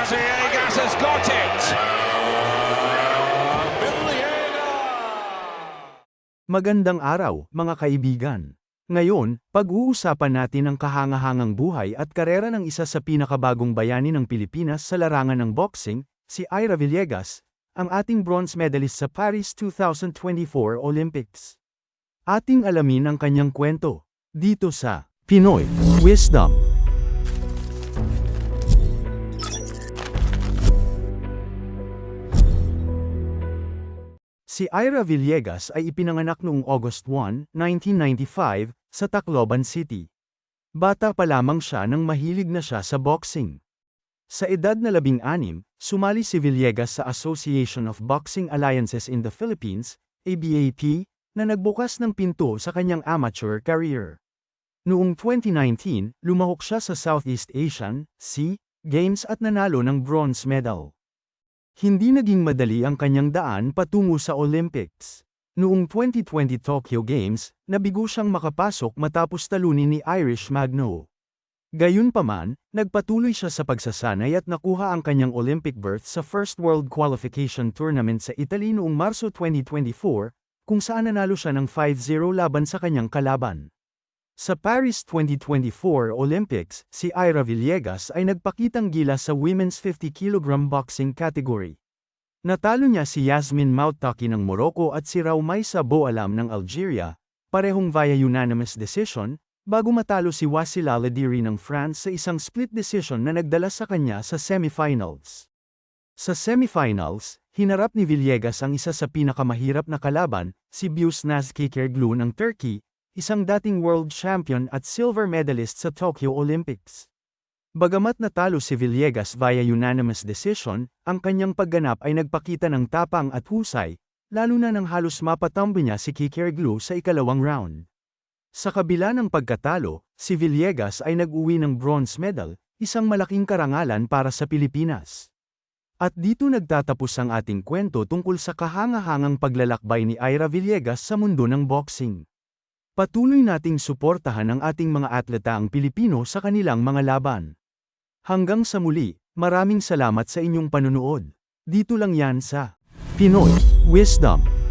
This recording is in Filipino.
Villegas has got it. Magandang araw, mga kaibigan. Ngayon, pag-uusapan natin ang kahangahangang buhay at karera ng isa sa pinakabagong bayani ng Pilipinas sa larangan ng boxing, si Ira Villegas, ang ating bronze medalist sa Paris 2024 Olympics. Ating alamin ang kanyang kwento, dito sa Pinoy Wisdom. Si Ira Villegas ay ipinanganak noong August 1, 1995, sa Tacloban City. Bata pa lamang siya nang mahilig na siya sa boxing. Sa edad na 16, sumali si Villegas sa Association of Boxing Alliances in the Philippines, ABAP, na nagbukas ng pinto sa kanyang amateur career. Noong 2019, lumahok siya sa Southeast Asian Games at nanalo ng bronze medal. Hindi naging madali ang kanyang daan patungo sa Olympics. Noong 2020 Tokyo Games, nabigo siyang makapasok matapos talunin ni Irish Magno. Gayunpaman, nagpatuloy siya sa pagsasanay at nakuha ang kanyang Olympic berth sa First World Qualification Tournament sa Italy noong Marso 2024, kung saan nanalo siya ng 5-0 laban sa kanyang kalaban. Sa Paris 2024 Olympics, si Ira Villegas ay nagpakitang gilas sa women's 50 kg boxing category. Natalo niya si Yasmin Moutaki ng Morocco at si Raumaisa Boualam ng Algeria, parehong via unanimous decision, bago matalo si Wassila Ladiri ng France sa isang split decision na nagdala sa kanya sa semifinals. Sa semifinals, hinarap ni Villegas ang isa sa pinakamahirap na kalaban, si Busenaz Kekiroglu ng Turkey, isang dating world champion at silver medalist sa Tokyo Olympics. Bagamat natalo si Villegas via unanimous decision, ang kanyang pagganap ay nagpakita ng tapang at husay, lalo na nang halos mapatambo niya si Kekiroglu sa ikalawang round. Sa kabila ng pagkatalo, si Villegas ay nag-uwi ng bronze medal, isang malaking karangalan para sa Pilipinas. At dito nagtatapos ang ating kwento tungkol sa kahangahangang paglalakbay ni Ira Villegas sa mundo ng boxing. Patuloy nating suportahan ang ating mga atleta ang Pilipino sa kanilang mga laban. Hanggang sa muli, maraming salamat sa inyong panunood. Dito lang yan sa Pinoy Wisdom.